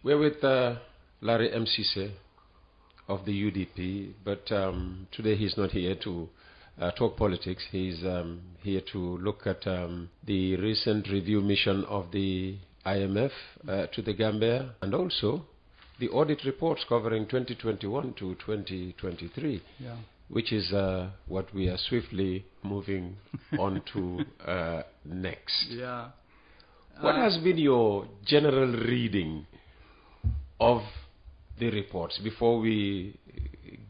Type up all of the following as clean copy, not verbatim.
We're with Lare Sisay of the UDP, but today he's not here to talk politics. He's here to look at the recent review mission of the IMF to the Gambia, and also the audit reports covering 2021 to 2023, which is what we are swiftly moving on to next. What has been your general reading of the reports before we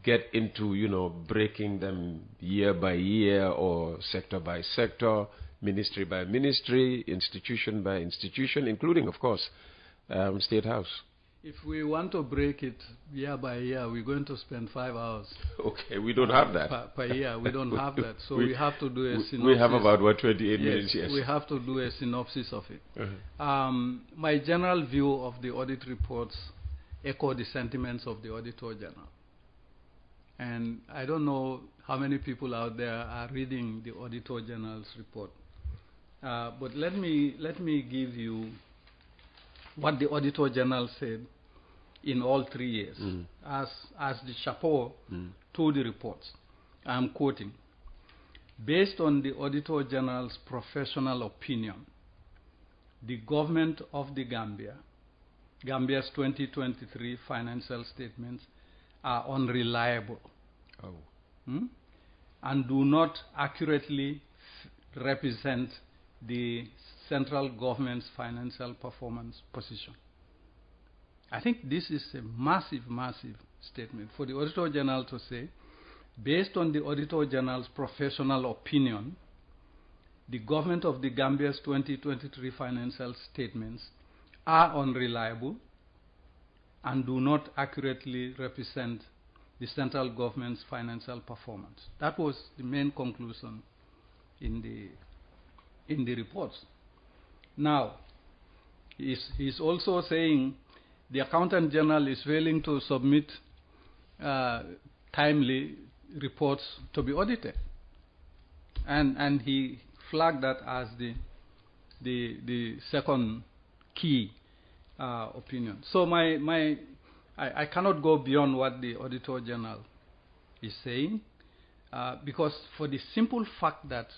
get into, breaking them year by year or sector by sector, ministry by ministry, institution by institution, including, of course, State House? If we want to break it year by year, we're going to spend 5 hours. Okay, we don't have that. Per year, we don't have that. So we have to do a synopsis. We have about, 28 minutes, yes. We have to do a synopsis of it. My general view of the audit reports echo the sentiments of the Auditor General. And I don't know how many people out there are reading the Auditor General's report. But let me give you what the Auditor General said in all 3 years as the chapeau to the reports. I'm quoting: based on the Auditor General's professional opinion, the government of the Gambia's 2023 financial statements are unreliable and do not accurately represent the central government's financial performance position. I think this is a massive, massive statement for the Auditor General to say, based on the Auditor General's professional opinion, the government of the Gambia's 2023 financial statements are unreliable and do not accurately represent the central government's financial performance. That was the main conclusion in the reports. Now, he's also saying the Accountant General is willing to submit timely reports to be audited. And he flagged that as the second key opinion. So I cannot go beyond what the Auditor General is saying, because for the simple fact that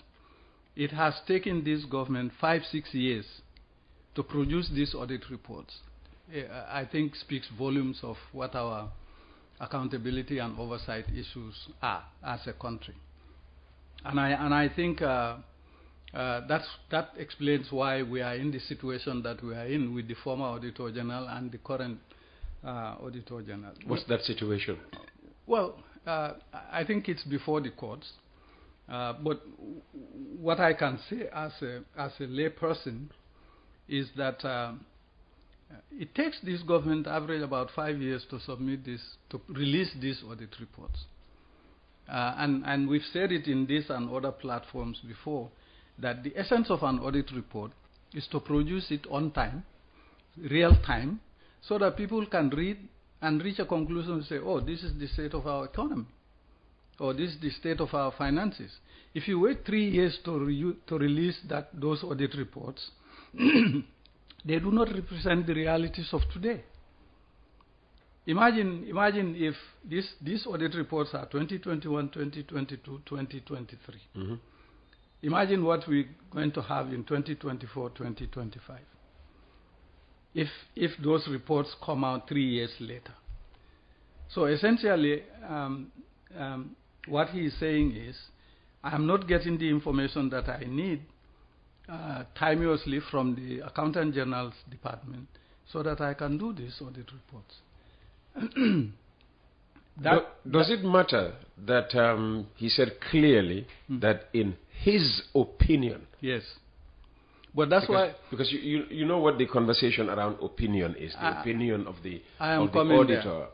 it has taken this government 5-6 years to produce these audit reports, I think speaks volumes of what our accountability and oversight issues are as a country. And I think that explains why we are in the situation that we are in with the former Auditor General and the current Auditor General. What's that situation? Well, I think it's before the courts. But what I can say as a lay person is that it takes this government average about 5 years to submit this, to release these audit reports. And we've said it in this and other platforms before, that the essence of an audit report is to produce it on time, real time, so that people can read and reach a conclusion and say, oh, this is the state of our economy, or this is the state of our finances. If you wait 3 years to release those audit reports, they do not represent the realities of today. Imagine if these audit reports are 2021, 2022, 2023. Imagine what we're going to have in 2024, 2025. If those reports come out 3 years later. So essentially, what he is saying is, I'm not getting the information that I need timeously from the Accountant General's department so that I can do these audit reports. Does it matter that he said clearly that in his opinion? Yes. But that's because you know what the conversation around opinion is, the opinion of the auditor.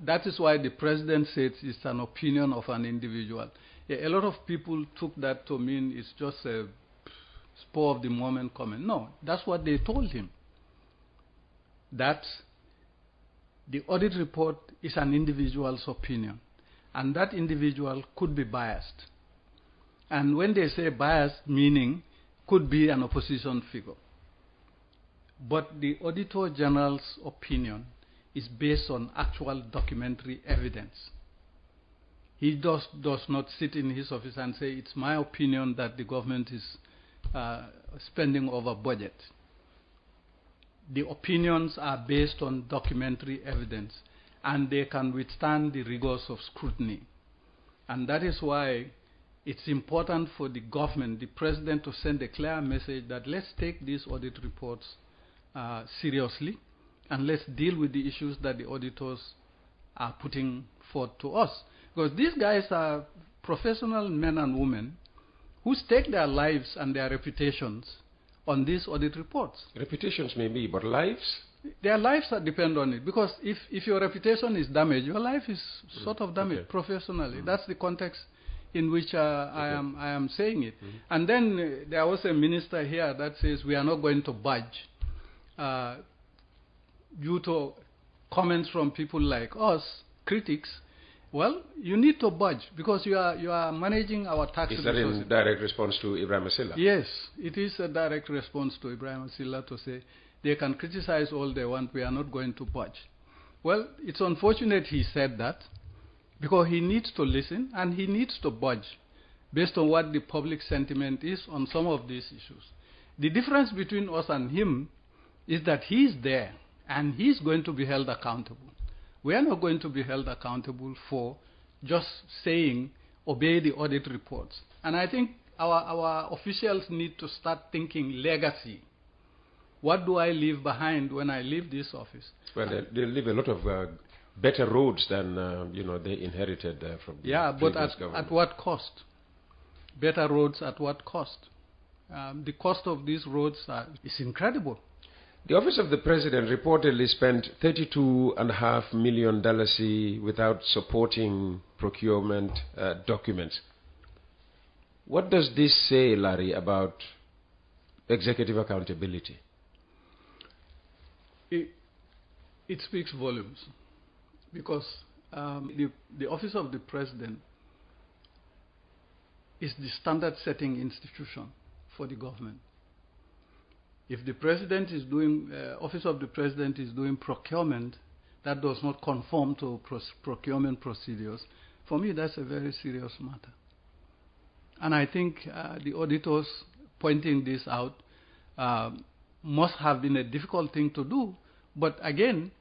That is why the President said it's an opinion of an individual. A lot of people took that to mean it's just a spur of the moment comment. No, that's what they told him. That the audit report is an individual's opinion, and that individual could be biased. And when they say biased, meaning could be an opposition figure. but the Auditor General's opinion is based on actual documentary evidence. He does not sit in his office and say, it's my opinion that the government is spending over budget. The opinions are based on documentary evidence, and they can withstand the rigors of scrutiny. And that is why it's important for the government, the president, to send a clear message that let's take these audit reports seriously, and let's deal with the issues that the auditors are putting forth to us. Because these guys are professional men and women who stake their lives and their reputations on these audit reports. Reputations may be, but lives? Their lives depend on it. Because if your reputation is damaged, your life is sort of damaged professionally. That's the context in which I am saying it. And then there was a minister here that says we are not going to budge due to comments from people like us, critics. Well, you need to budge because you are managing our tax resources. Is that in direct response to Ibrahim Asila? Yes, it is a direct response to Ibrahim Asila to say they can criticize all they want, we are not going to budge. Well, it's unfortunate he said that because he needs to listen and he needs to budge based on what the public sentiment is on some of these issues. The difference between us and him is that he's there and he's going to be held accountable. We are not going to be held accountable for just saying, obey the audit reports. And I think our officials need to start thinking legacy. What do I leave behind when I leave this office? Well, they leave a lot of better roads than they inherited from the previous government. At what cost? Better roads at what cost? The cost of these roads is incredible. The Office of the President reportedly spent $32.5 million without supporting procurement documents. What does this say, Lare, about executive accountability? It speaks volumes because the Office of the President is the standard-setting institution for the government. If the President is doing, Office of the President is doing procurement that does not conform to procurement procedures, for me that's a very serious matter. And I think the auditors pointing this out must have been a difficult thing to do. But again,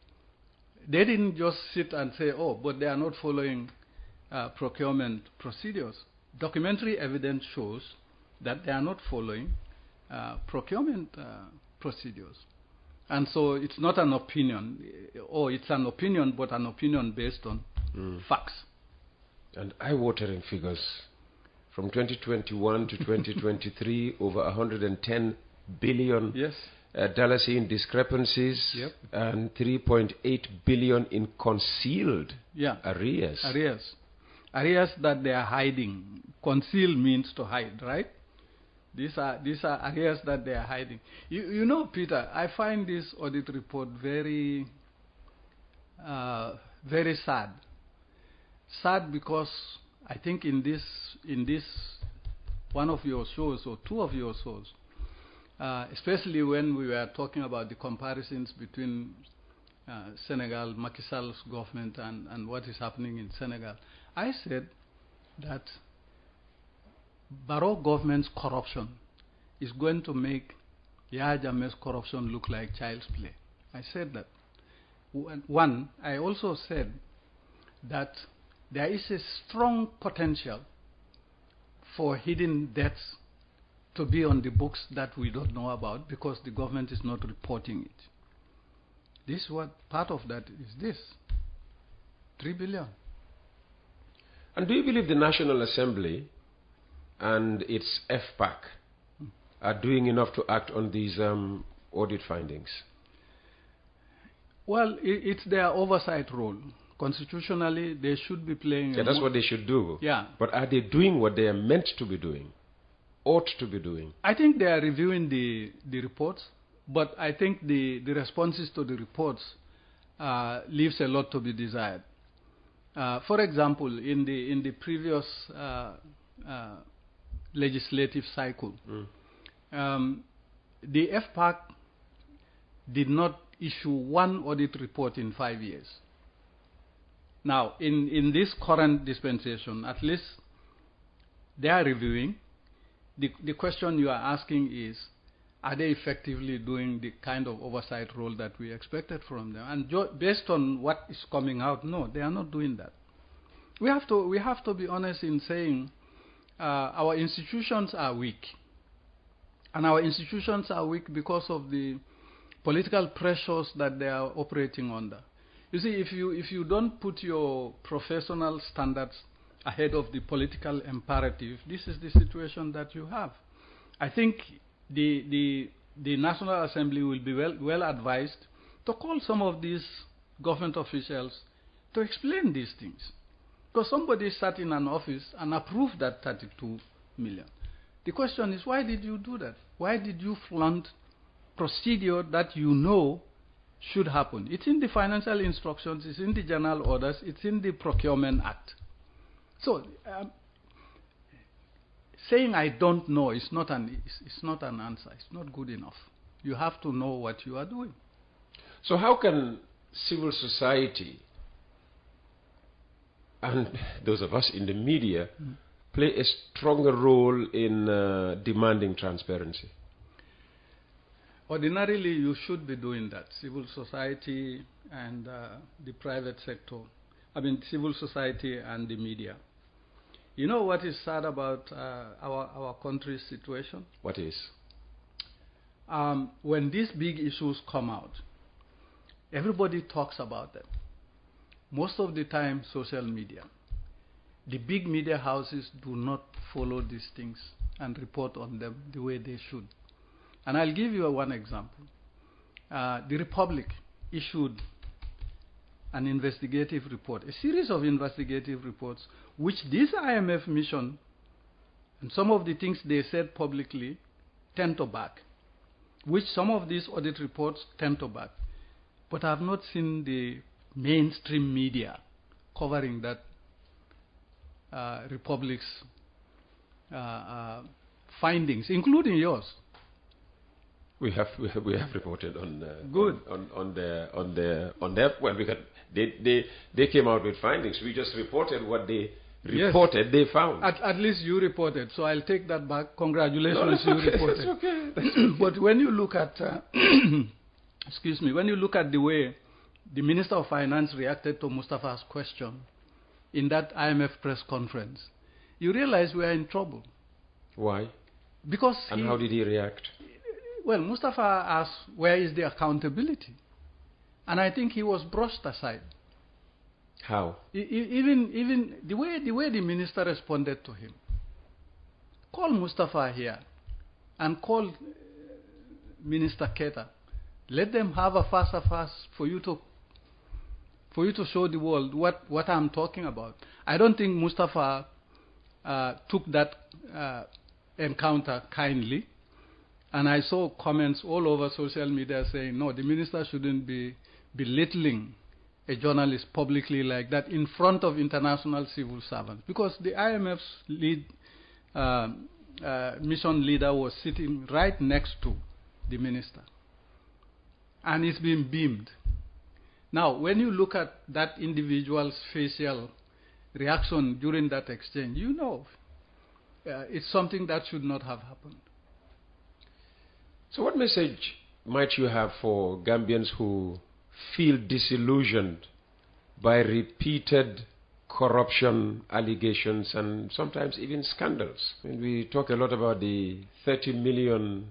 they didn't just sit and say, oh, but they are not following procurement procedures. Documentary evidence shows that they are not following procurement procedures. And so it's not an opinion, or it's an opinion, but an opinion based on facts. And eye-watering figures. From 2021 to 2023, over $110 billion in discrepancies, and $3.8 billion in concealed arrears. Arrears that they are hiding. Conceal means to hide, right? These are arrears that they are hiding. You know, Peter, I find this audit report very, very sad. Sad because I think in this one of your shows or two of your shows, especially when we were talking about the comparisons between Senegal, Macky Sall's government and what is happening in Senegal, I said that Barrow government's corruption is going to make Yahya Jammeh's corruption look like child's play. I said that. One, I also said that there is a strong potential for hidden debts to be on the books that we don't know about because the government is not reporting it. This what part of that is this. 3 billion. And do you believe the National Assembly and its FPAC are doing enough to act on these audit findings? Well, it's their oversight role. Constitutionally, they should be playing... Yeah, that's what they should do. Yeah. But are they doing what they are meant to be doing? Ought to be doing? I think they are reviewing the reports, but I think the responses to the reports leaves a lot to be desired. For example, in the previous legislative cycle, the FPAC did not issue one audit report in 5 years. Now, in this current dispensation, at least they are reviewing. The question you are asking is, are they effectively doing the kind of oversight role that we expected from them? And based on what is coming out, no, they are not doing that. We have to be honest in saying our institutions are weak. And our institutions are weak because of the political pressures that they are operating under. You see, if you don't put your professional standards ahead of the political imperative, this is the situation that you have. I think the National Assembly will be well advised to call some of these government officials to explain these things. Because somebody sat in an office and approved that 32 million. The question is, why did you do that? Why did you flaunt procedure that you know should happen? It's in the financial instructions, it's in the general orders, it's in the Procurement Act. So, saying I don't know is not an answer. It's not good enough. You have to know what you are doing. So how can civil society and those of us in the media play a stronger role in demanding transparency? Ordinarily, you should be doing that. Civil society and the private sector. I mean, civil society and the media. You know what is sad about our country's situation? What is? When these big issues come out, everybody talks about them. Most of the time, social media. The big media houses do not follow these things and report on them the way they should. And I'll give you one example. The Republic issued an investigative report, a series of investigative reports, which this IMF mission and some of the things they said publicly tend to back, which some of these audit reports tend to back. But I have not seen the mainstream media covering that Republic's findings, including yours. We have reported on good on their well, they came out with findings. We just reported what they reported. Yes. They found. At least you reported, so I'll take that back. Congratulations, no, you reported. That's okay. That's okay. But when you look at excuse me, when you look at the way the Minister of Finance reacted to Mustafa's question in that IMF press conference, you realize we are in trouble. Why? Because how did he react? Well, Mustafa asked, where is the accountability? And I think he was brushed aside. How? Even the way the minister responded to him. Call Mustafa here and call Minister Keita. Let them have a face-to-face for you to show the world what I'm talking about. I don't think Mustafa took that encounter kindly. And I saw comments all over social media saying, no, the minister shouldn't be belittling a journalist publicly like that in front of international civil servants. Because the IMF's mission leader was sitting right next to the minister. And it's been beamed. Now, when you look at that individual's facial reaction during that exchange, you know it's something that should not have happened. So what message might you have for Gambians who feel disillusioned by repeated corruption allegations and sometimes even scandals? I mean, we talk a lot about the $30 million,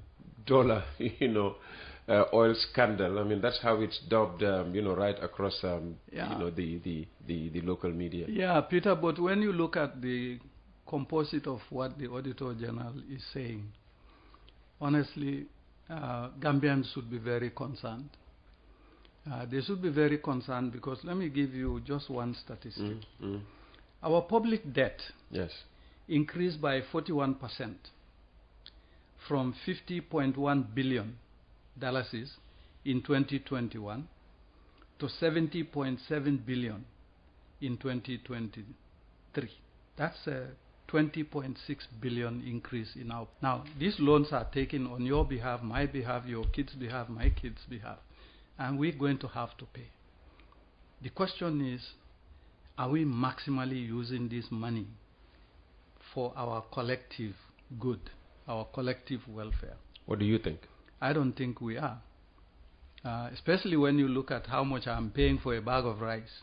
oil scandal. I mean, that's how it's dubbed, right across, the local media. Yeah, Peter, but when you look at the composite of what the Auditor General is saying, honestly, Gambians should be very concerned. They should be very concerned because let me give you just one statistic. Our public debt increased by 41% from $50.1 billion in 2021 to $70.7 billion in 2023. That's a 20.6 billion increase in our... Now, these loans are taken on your behalf, my behalf, your kids' behalf, my kids' behalf. and we're going to have to pay. The question is, are we maximally using this money for our collective good, our collective welfare? What do you think? I don't think we are. Especially when you look at how much I'm paying for a bag of rice.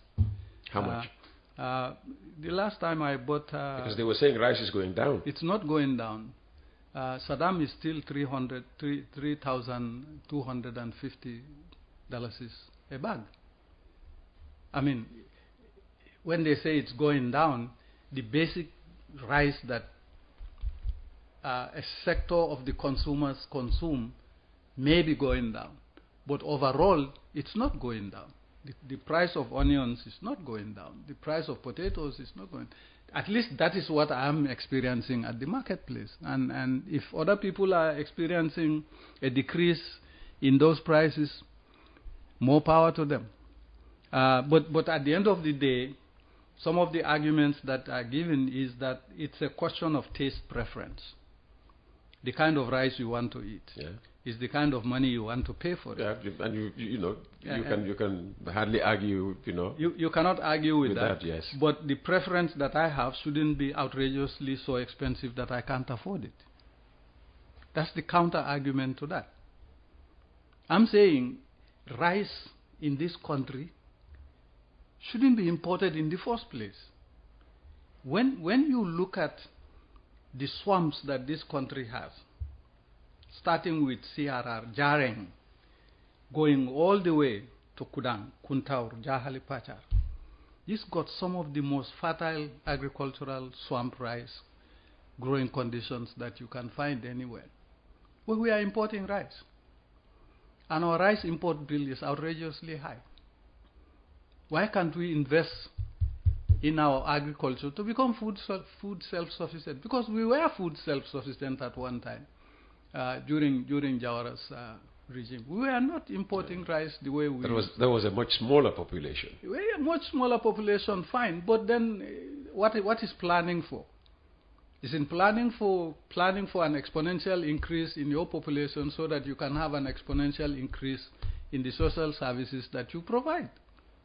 How much? The last time I bought... because they were saying rice is going down. It's not going down. Saddam is still $3,250 a bag. I mean, when they say it's going down, the basic rice that a sector of the consumers consume may be going down. But overall, it's not going down. The price of onions is not going down. The price of potatoes is not going down. At least that is what I'm experiencing at the marketplace. And if other people are experiencing a decrease in those prices, more power to them. But at the end of the day, some of the arguments that are given is that it's a question of taste preference. The kind of rice you want to eat is the kind of money you want to pay for it. Yeah, and you can hardly argue, You cannot argue with that. Yes. But the preference that I have shouldn't be outrageously so expensive that I can't afford it. That's the counter argument to that. I'm saying rice in this country shouldn't be imported in the first place. When you look at the swamps that this country has, starting with CRR, Jareng, going all the way to Kudang, Kuntaur, Jahali Pachar, this got some of the most fertile agricultural swamp rice growing conditions that you can find anywhere. But we are importing rice. And our rice import bill is outrageously high. Why can't we invest in our agriculture to become food self-sufficient? Because we were food self-sufficient at one time during Jawara's regime. We were not importing rice the way we... There was a much smaller population. We were a much smaller population, fine. But then what is planning for? Is in planning for an exponential increase in your population so that you can have an exponential increase in the social services that you provide.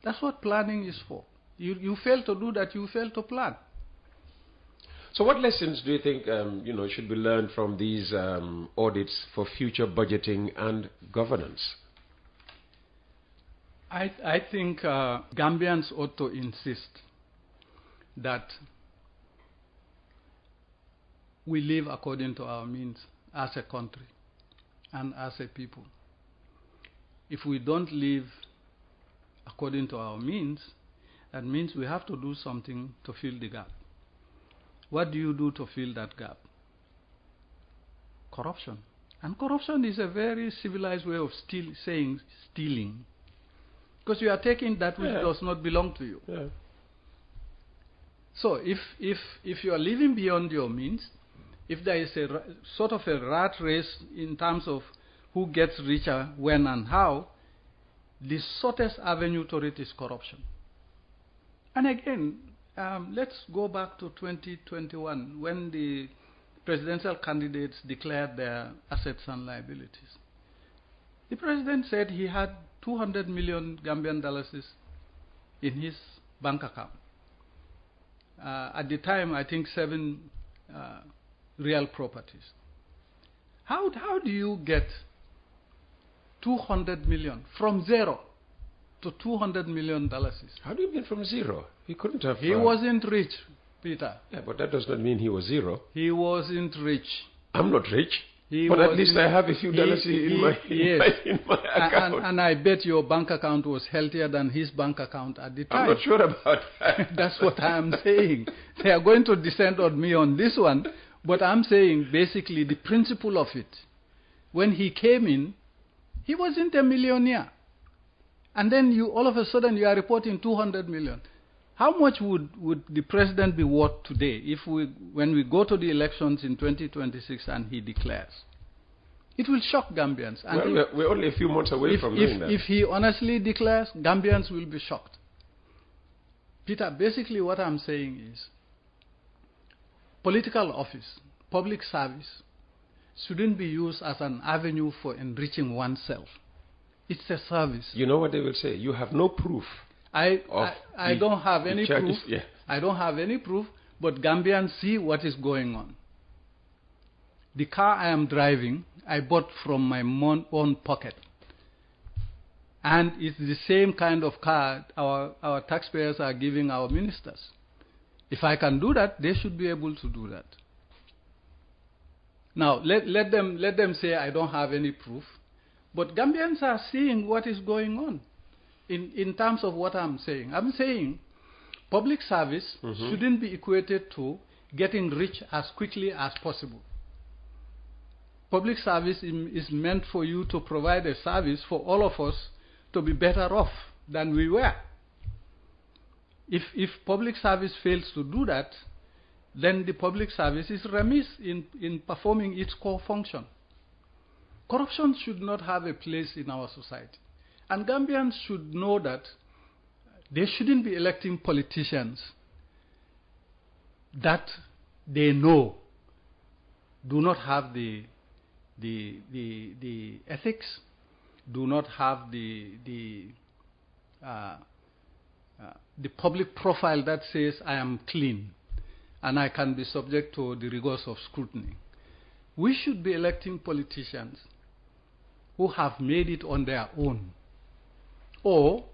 That's what planning is for. You fail to do that, you fail to plan. So what lessons do you think should be learned from these audits for future budgeting and governance? I think Gambians ought to insist that we live according to our means as a country and as a people. If we don't live according to our means, that means we have to do something to fill the gap. What do you do to fill that gap? Corruption. And corruption is a very civilized way of saying stealing. Because you are taking that which does not belong to you. Yeah. So if you are living beyond your means, if there is a sort of a rat race in terms of who gets richer, when and how, the shortest avenue to it is corruption. And again, let's go back to 2021 when the presidential candidates declared their assets and liabilities. The president said he had 200 million Gambian dollars in his bank account. At the time, I think 7 real properties. How do you get 200 million from zero to $200 million? How do you mean from zero? He couldn't have... He wasn't rich, Peter. Yeah, but that does not mean he was zero. He wasn't rich. I'm not rich. But at least I have a few dollars in my account. And I bet your bank account was healthier than his bank account at the time. I'm not sure about that. That's what I'm saying. They are going to descend on me on this one, but I'm saying basically the principle of it. When he came in, he wasn't a millionaire. And then all of a sudden you are reporting 200 million. How much would the president be worth today when we go to the elections in 2026 and he declares? It will shock Gambians. And well, we're only a few months away from doing that. If he honestly declares, Gambians will be shocked. Peter, basically what I'm saying is political office, public service, shouldn't be used as an avenue for enriching oneself. It's a service. You know what they will say? You have no proof. I don't have any proof. Yeah. I don't have any proof, but Gambians see what is going on. The car I am driving, I bought from my own pocket. And it's the same kind of car our taxpayers are giving our ministers. If I can do that, they should be able to do that. Now, let them say I don't have any proof. But Gambians are seeing what is going on in terms of what I'm saying. I'm saying public service shouldn't be equated to getting rich as quickly as possible. Public service is meant for you to provide a service for all of us to be better off than we were. If public service fails to do that, then the public service is remiss in performing its core function. Corruption should not have a place in our society. And Gambians should know that they shouldn't be electing politicians that they know do not have the ethics, do not have the public profile that says I am clean and I can be subject to the rigors of scrutiny. We should be electing politicians who have made it on their own or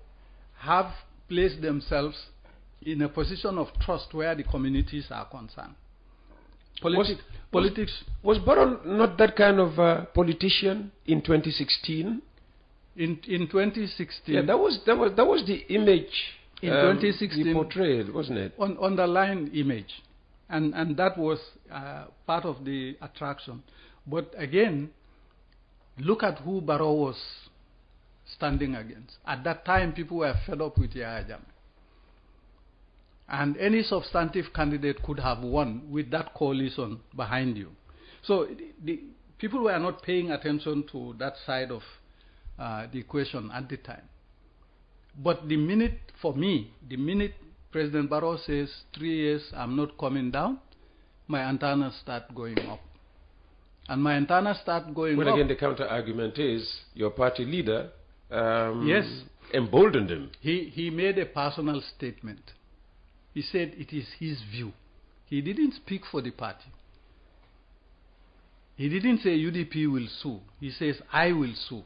have placed themselves in a position of trust where the communities are concerned. Was Barrow not that kind of politician in 2016? In 2016, yeah, that was the image in 2016 he portrayed, wasn't it? Underlying image, and that was part of the attraction. But again, look at who Barrow was standing against. At that time, people were fed up with Yahya Jammeh. And any substantive candidate could have won with that coalition behind you. So the people were not paying attention to that side of the equation at the time. But the minute President Barrow says 3 years, I'm not coming down, my antennas start going up. And my antennas start going up. Well, again, the counter-argument is your party leader yes, emboldened him. He made a personal statement. He said it is his view. He didn't speak for the party. He didn't say UDP will sue. He says, I will sue.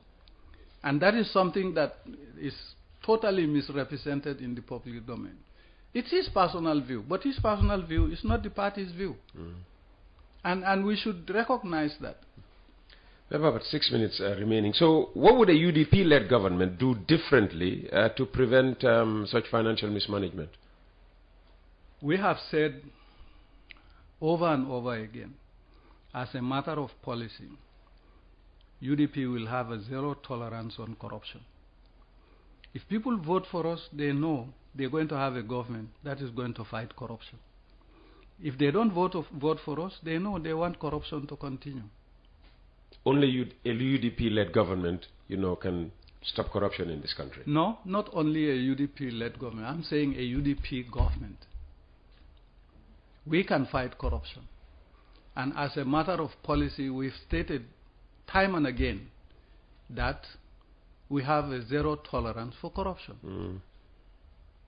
And that is something that is totally misrepresented in the public domain. It's his personal view, but his personal view is not the party's view. And we should recognize that. We have about 6 minutes remaining. So what would a UDP-led government do differently to prevent such financial mismanagement? We have said over and over again, as a matter of policy, UDP will have a zero tolerance on corruption. If people vote for us, they know they're going to have a government that is going to fight corruption. If they don't vote for us, they know they want corruption to continue. Only a UDP-led government, can stop corruption in this country. No, not only a UDP-led government. I'm saying a UDP government. We can fight corruption. And as a matter of policy, we've stated time and again that we have a zero tolerance for corruption.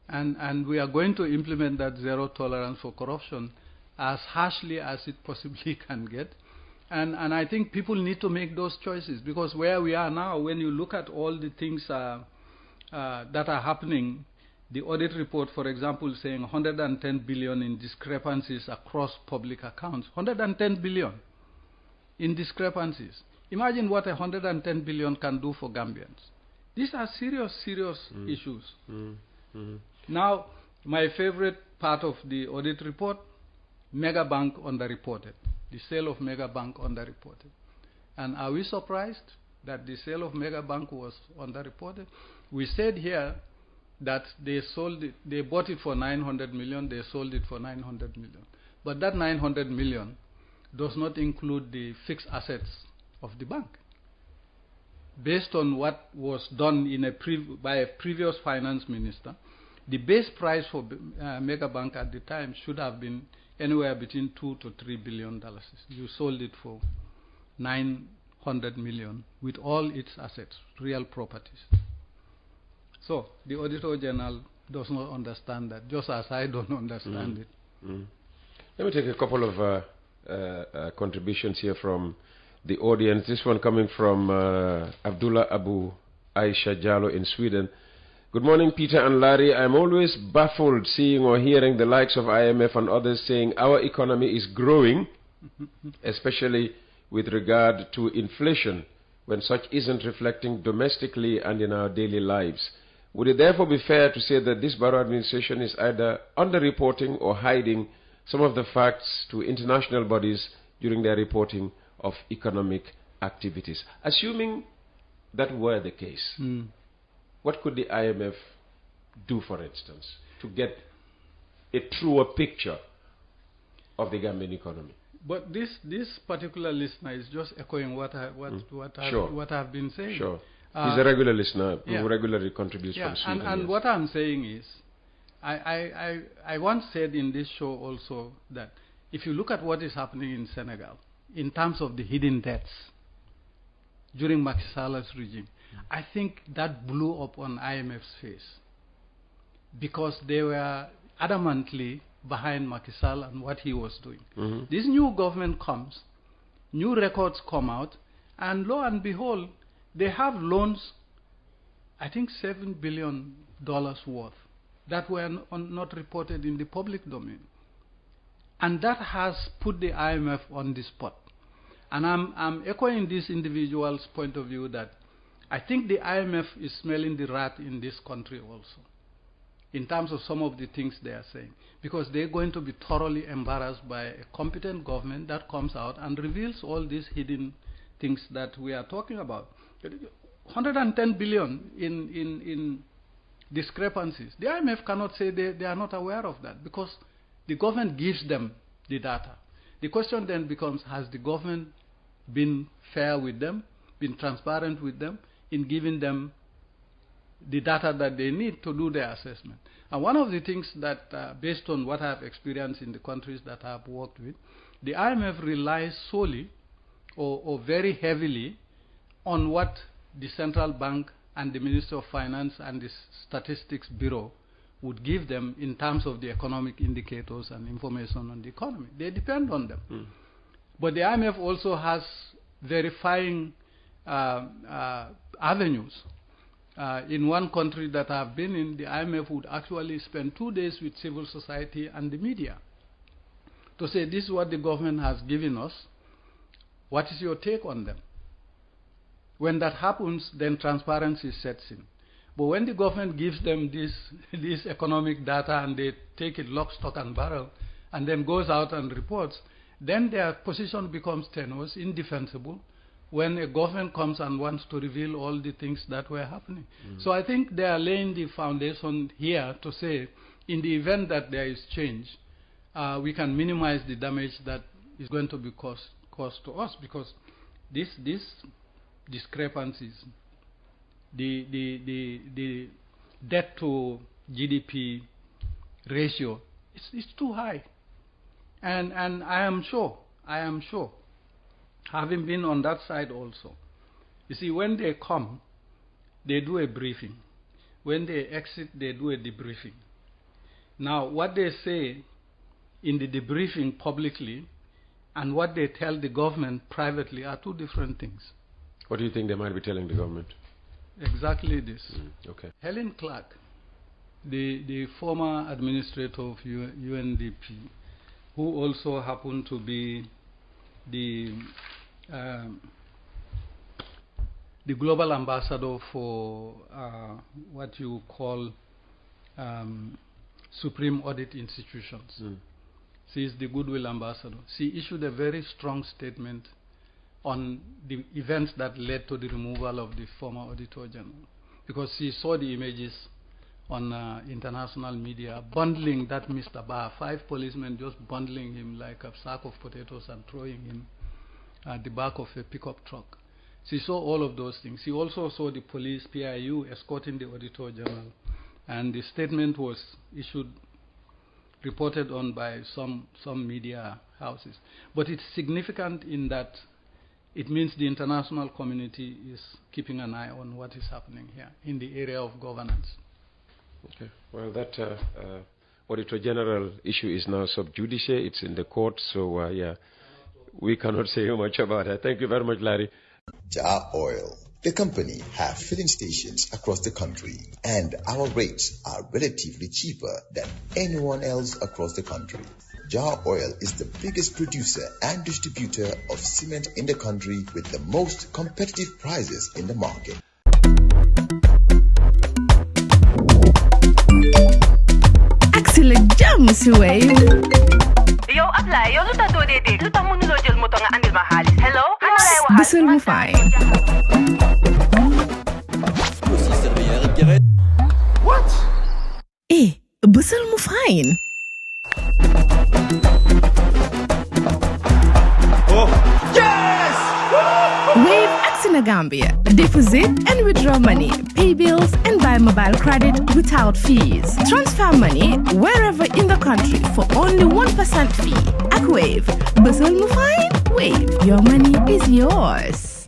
And we are going to implement that zero tolerance for corruption as harshly as it possibly can get. And I think people need to make those choices, because where we are now, when you look at all the things that are happening, the audit report, for example, saying 110 billion in discrepancies across public accounts. 110 billion in discrepancies. Imagine what 110 billion can do for Gambians. These are serious issues. Now, my favorite part of the audit report, Mega Bank underreported. The sale of Mega Bank underreported. And are we surprised that the sale of Mega Bank was underreported? We said here that they bought it for 900 million, they sold it for 900 million. But that 900 million does not include the fixed assets of the bank. Based on what was done by a previous finance minister, the base price for Mega Bank at the time should have been anywhere between $2 to $3 billion. You sold it for 9 100 million with all its assets, real properties. So the Auditor General does not understand that, just as I don't understand it. Let me take a couple of contributions here from the audience. This one coming from Abdullah Abu Aisha Jallo in Sweden. Good morning, Peter and Larry. I'm always baffled seeing or hearing the likes of IMF and others saying our economy is growing, especially with regard to inflation, when such isn't reflecting domestically and in our daily lives. Would it therefore be fair to say that this Barrow administration is either underreporting or hiding some of the facts to international bodies during their reporting of economic activities? Assuming that were the case, what could the IMF do, for instance, to get a truer picture of the Gambian economy? But this particular listener is just echoing what I've been saying. Sure. He's a regular listener who regularly contributes from Sweden. And what I'm saying is, I once said in this show also that if you look at what is happening in Senegal in terms of the hidden debts during Macky Sall's regime, I think that blew up on IMF's face because they were adamantly behind Macky Sall and what he was doing. This new government comes, new records come out, and lo and behold, they have loans, I think $7 billion worth, that were not reported in the public domain. And that has put the IMF on the spot. And I'm echoing this individual's point of view that I think the IMF is smelling the rat in this country also, in terms of some of the things they are saying, because they're going to be thoroughly embarrassed by a competent government that comes out and reveals all these hidden things that we are talking about. 110 billion in discrepancies. The IMF cannot say they are not aware of that because the government gives them the data. The question then becomes, has the government been fair with them, been transparent with them in giving them the data that they need to do their assessment? And one of the things that, based on what I've experienced in the countries that I've worked with, the IMF relies solely or very heavily on what the central bank and the Ministry of Finance and the Statistics Bureau would give them in terms of the economic indicators and information on the economy. They depend on them. But the IMF also has verifying avenues. In one country that I've been in, the IMF would actually spend 2 days with civil society and the media to say, this is what the government has given us. What is your take on them? When that happens, then transparency sets in. But when the government gives them this economic data and they take it lock, stock, and barrel, and then goes out and reports, then their position becomes tenuous, indefensible, when a government comes and wants to reveal all the things that were happening. So I think they are laying the foundation here to say, in the event that there is change, we can minimize the damage that is going to be caused to us, because these discrepancies, the debt to GDP ratio, it's too high. And I am sure, having been on that side also, you see, when they come, they do a briefing. When they exit, they do a debriefing. Now, what they say in the debriefing publicly and what they tell the government privately are two different things. What do you think they might be telling the government? Exactly this. Okay. Helen Clark, the former administrator of UNDP, who also happened to be the global ambassador for what you call supreme audit institutions. She is the goodwill ambassador. She issued a very strong statement on the events that led to the removal of the former Auditor General, because she saw the images on international media bundling that Mr. Ba, 5 policemen just bundling him like a sack of potatoes and throwing him at the back of a pickup truck. She saw all of those things. She also saw the police, PIU, escorting the Auditor General, and the statement was issued, reported on by some media houses. But it's significant in that it means the international community is keeping an eye on what is happening here in the area of governance. Okay. Well, that Auditor General issue is now sub judice. It's in the court, so yeah, we cannot say much about it. Thank you very much, Larry. Jar Oil. The company have filling stations across the country, and our rates are relatively cheaper than anyone else across the country. Jar Oil is the biggest producer and distributor of cement in the country with the most competitive prices in the market. Excellent jam, Sisay. Yo, apply. Yo, luta do de. Luta mo nulo jël moto nga andil ma xaalis. Hello? Busol mo fine. What? Busol mo fine. Oh, yes! Wave Accina Gambia. Deposit and withdraw money, pay bills and buy mobile credit without fees. Transfer money wherever in the country for only 1% fee. At Wave. Busol mo fine? Wave. Your money is yours.